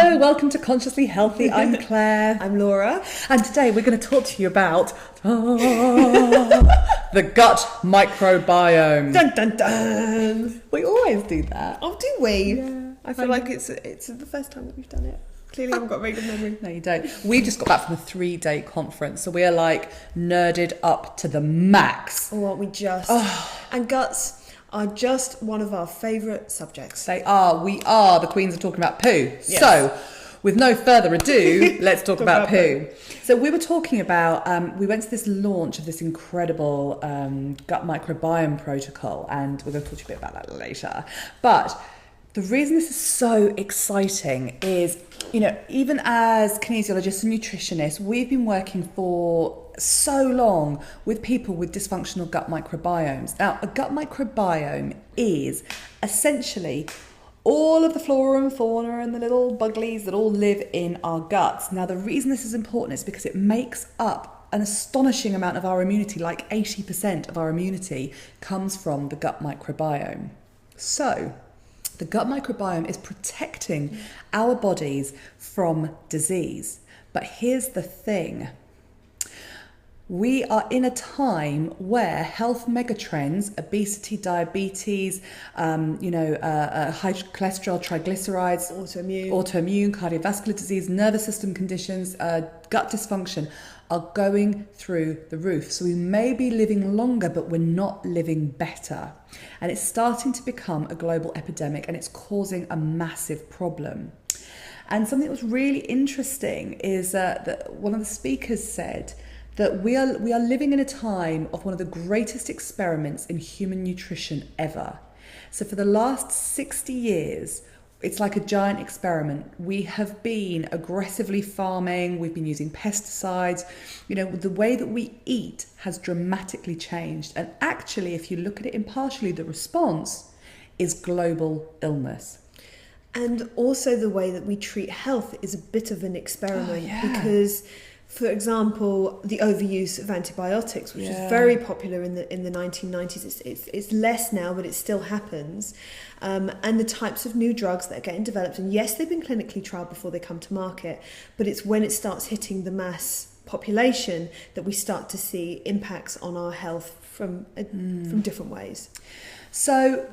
Hello, welcome to Consciously Healthy. I'm Claire. I'm Laura. And today we're going to talk to you about the gut microbiome. Dun dun dun. We always do that. Oh, do we? Yeah, I feel like it's the first time that we've done it. Clearly, I haven't got a very good memory. No, you don't. We just got back from a 3-day conference, so we are like nerded up to the max. Or aren't we just? And guts are just one of our favourite subjects. They are. We are the queens of talking about poo. Yes. So, with no further ado, let's talk about poo. So we were talking about, we went to this launch of this incredible gut microbiome protocol, and we're going to talk to you a bit about that later. But the reason this is so exciting is, you know, even as kinesiologists and nutritionists, we've been working for so long with people with dysfunctional gut microbiomes. Now, a gut microbiome is essentially all of the flora and fauna and the little buglies that all live in our guts. Now, the reason this is important is because it makes up an astonishing amount of our immunity, like 80% of our immunity comes from the gut microbiome. So, the gut microbiome is protecting our bodies from disease. But here's the thing. We are in a time where health megatrends, obesity, diabetes, high cholesterol, triglycerides, autoimmune, cardiovascular disease, nervous system conditions, gut dysfunction are going through the roof. So we may be living longer, but we're not living better. And it's starting to become a global epidemic, and it's causing a massive problem. And something that was really interesting is that one of the speakers said that we are living in a time of one of the greatest experiments in human nutrition ever. So for the last 60 years, it's like a giant experiment. We have been aggressively farming, we've been using pesticides. You know, the way that we eat has dramatically changed. And actually, if you look at it impartially, the response is global illness. And also the way that we treat health is a bit of an experiment because, for example, the overuse of antibiotics, which is very popular in the 1990s. It's less now, but it still happens. And the types of new drugs that are getting developed. And yes, they've been clinically trialed before they come to market, but it's when it starts hitting the mass population that we start to see impacts on our health from different ways. So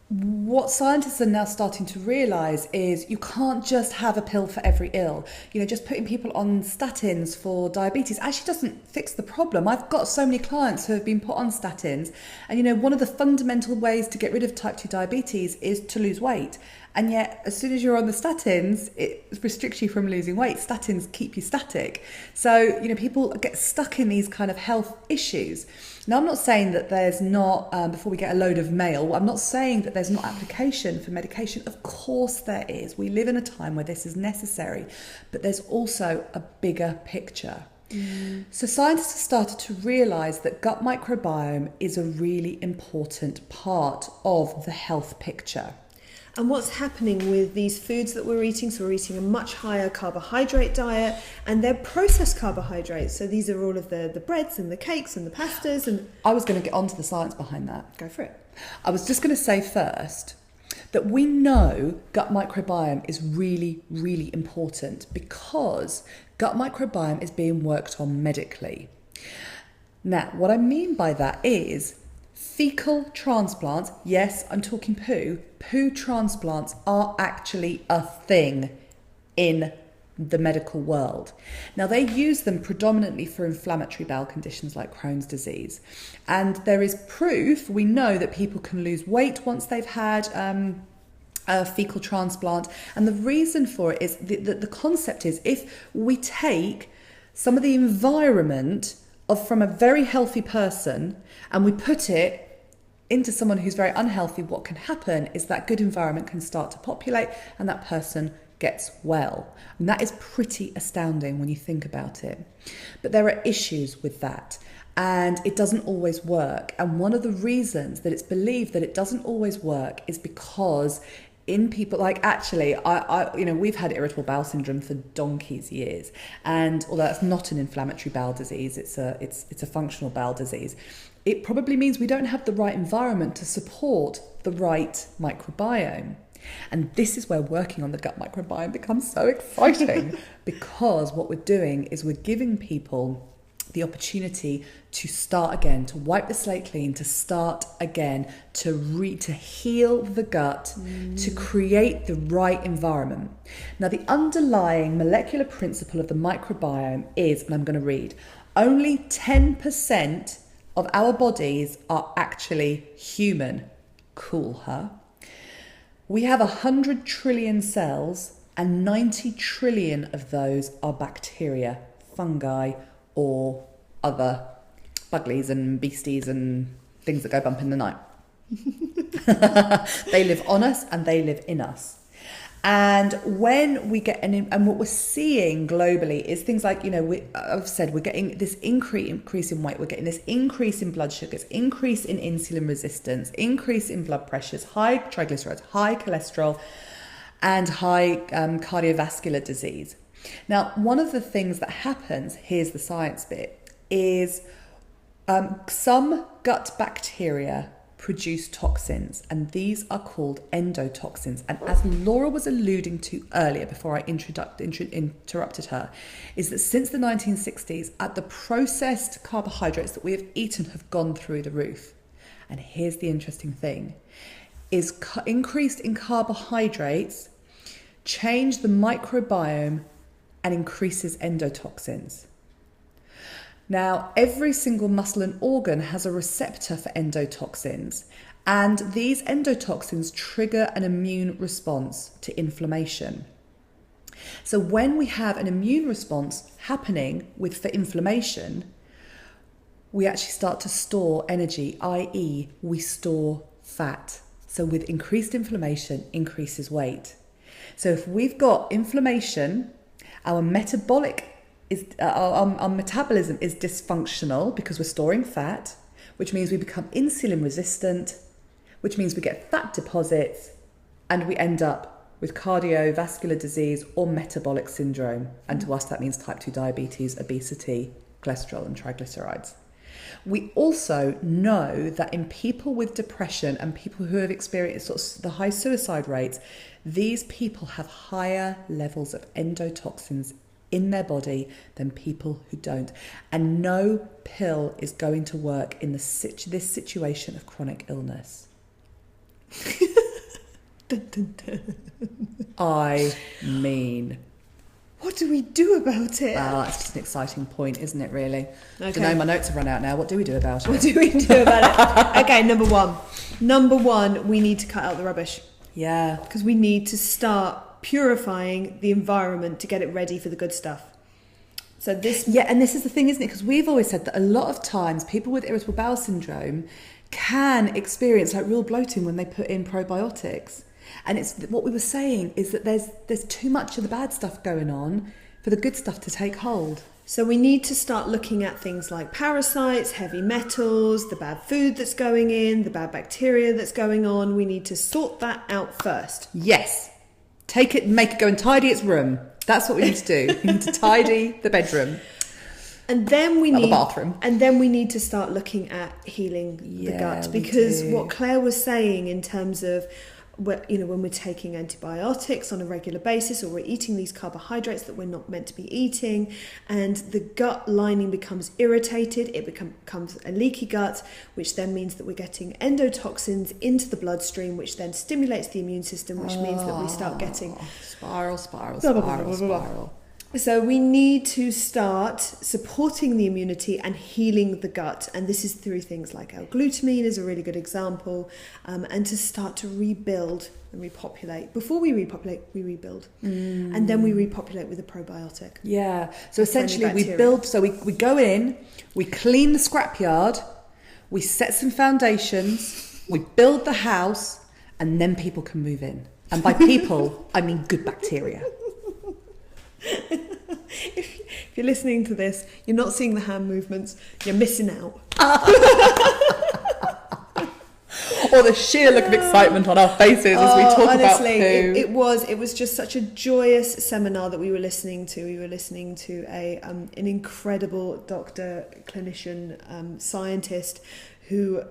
what scientists are now starting to realise is you can't just have a pill for every ill. You know, just putting people on statins for diabetes actually doesn't fix the problem. I've got so many clients who have been put on statins, and you know, one of the fundamental ways to get rid of type 2 diabetes is to lose weight. And yet, as soon as you're on the statins, it restricts you from losing weight. Statins keep you static. So, you know, people get stuck in these kind of health issues. Now, I'm not saying that there's not, before we get a load of mail, I'm not saying that there's not application for medication. Of course there is. We live in a time where this is necessary. But there's also a bigger picture. So scientists have started to realise that gut microbiome is a really important part of the health picture. And what's happening with these foods that we're eating? So we're eating a much higher carbohydrate diet, and they're processed carbohydrates. So these are all of the breads and the cakes and the pastas. And I was going to get onto the science behind that. Go for it. I was just going to say first that we know gut microbiome is really, really important because gut microbiome is being worked on medically. Now, what I mean by that is fecal transplants, yes, I'm talking poo. Poo transplants are actually a thing in the medical world. Now, they use them predominantly for inflammatory bowel conditions like Crohn's disease. And there is proof, we know that people can lose weight once they've had a fecal transplant. And the reason for it is the concept is if we take some of the environment from a very healthy person and we put it into someone who's very unhealthy, what can happen is that good environment can start to populate and that person gets well. And that is pretty astounding when you think about it. But there are issues with that, and it doesn't always work. And one of the reasons that it's believed that it doesn't always work is because in people, like actually, we've had irritable bowel syndrome for donkey's years, and although that's not an inflammatory bowel disease, it's a functional bowel disease. It probably means we don't have the right environment to support the right microbiome. And this is where working on the gut microbiome becomes so exciting because what we're doing is we're giving people the opportunity to start again, to wipe the slate clean, to start again, to heal the gut, to create the right environment. Now, the underlying molecular principle of the microbiome is, and I'm going to read, only 10% of our bodies are actually human. Cool, huh? We have 100 trillion cells and 90 trillion of those are bacteria, fungi, or other buglies and beasties and things that go bump in the night. They live on us and they live in us. And when we get and what we're seeing globally is things like, I've said we're getting this increase in weight, we're getting this increase in blood sugars, increase in insulin resistance, increase in blood pressures, high triglycerides, high cholesterol, and high cardiovascular disease. Now, one of the things that happens, here's the science bit, is some gut bacteria produce toxins, and these are called endotoxins. And as Laura was alluding to earlier, before I interrupted her, is that since the 1960s, the processed carbohydrates that we have eaten have gone through the roof. And here's the interesting thing, is increased in carbohydrates change the microbiome and increases endotoxins. Now, every single muscle and organ has a receptor for endotoxins, and these endotoxins trigger an immune response to inflammation. So when we have an immune response happening for inflammation, we actually start to store energy, i.e. we store fat. So with increased inflammation, increases weight. So if we've got inflammation, our our metabolism is dysfunctional because we're storing fat, which means we become insulin resistant, which means we get fat deposits, and we end up with cardiovascular disease or metabolic syndrome. And to us, that means type 2 diabetes, obesity, cholesterol, and triglycerides. We also know that in people with depression and people who have experienced sort of the high suicide rates, these people have higher levels of endotoxins in their body than people who don't. And no pill is going to work in this situation of chronic illness. Dun, dun, dun. I mean... What do we do about it? Well, that's just an exciting point, isn't it, really? Okay. I don't know, my notes have run out now. What do we do about it? What do we do about it? Okay, number one, we need to cut out the rubbish. Yeah. Because we need to start purifying the environment to get it ready for the good stuff. So this... Yeah, and this is the thing, isn't it? Because we've always said that a lot of times people with irritable bowel syndrome can experience like real bloating when they put in probiotics. And it's what we were saying is that there's too much of the bad stuff going on for the good stuff to take hold. So we need to start looking at things like parasites, heavy metals, the bad food that's going in, the bad bacteria that's going on. We need to sort that out first. Yes. Take it, make it go and tidy its room. That's what we need to do. We need to tidy the bedroom. And then the bathroom. And then we need to start looking at healing the gut, because what Claire was saying in terms of when we're taking antibiotics on a regular basis, or we're eating these carbohydrates that we're not meant to be eating, and the gut lining becomes irritated, it becomes a leaky gut, which then means that we're getting endotoxins into the bloodstream, which then stimulates the immune system, which means that we start getting spiral. So we need to start supporting the immunity and healing the gut. And this is through things like L-glutamine is a really good example. And to start to rebuild and repopulate. Before we repopulate, we rebuild. And then we repopulate with a probiotic. Yeah. So essentially we build, so we go in, we clean the scrapyard, we set some foundations, we build the house, and then people can move in. And by people, I mean good bacteria. If you're listening to this, you're not seeing the hand movements, you're missing out. Or the sheer look of excitement on our faces as we talk about poo. It was just such a joyous seminar that we were listening to. We were listening to an incredible doctor, clinician, scientist who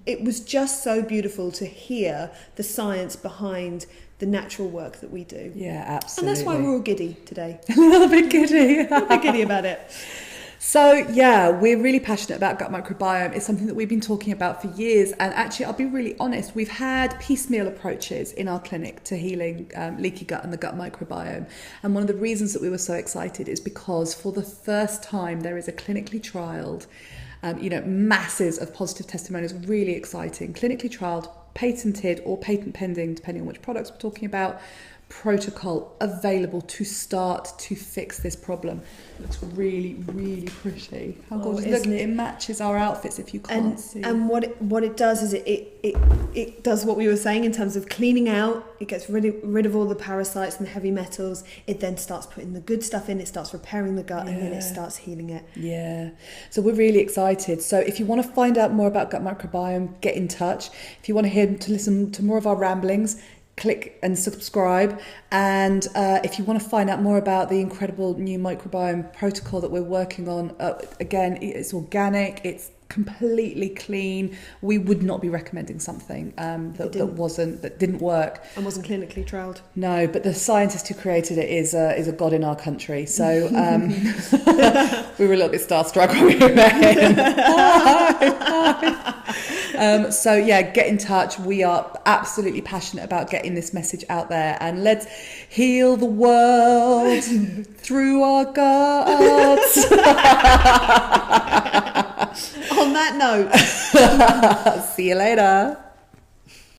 it was just so beautiful to hear the science behind the natural work that we do. Yeah, absolutely. And that's why we're all giddy today. A little bit giddy. A little bit giddy about it. So yeah, we're really passionate about gut microbiome. It's something that we've been talking about for years. And actually, I'll be really honest, we've had piecemeal approaches in our clinic to healing leaky gut and the gut microbiome. And one of the reasons that we were so excited is because for the first time, there is a clinically trialled, masses of positive testimonials, really exciting, clinically trialled, patented or patent pending, depending on which products we're talking about, protocol available to start to fix this problem. It looks really, really pretty. How gorgeous. Look, it matches our outfits if you can't see. And what it does is it does what we were saying in terms of cleaning out. It gets rid of all the parasites and the heavy metals. It then starts putting the good stuff in. It starts repairing the gut, and then it starts healing it. Yeah. So we're really excited. So if you want to find out more about gut microbiome, get in touch. If you want to listen to more of our ramblings, click and subscribe. And if you want to find out more about the incredible new microbiome protocol that we're working on, again, it's organic, it's completely clean. We would not be recommending something that didn't work and wasn't clinically trialled. No, but the scientist who created it is a god in our country. So we were a little bit starstruck when we met him. So yeah, get in touch. We are absolutely passionate about getting this message out there, and let's heal the world through our guts. On that note, see you later.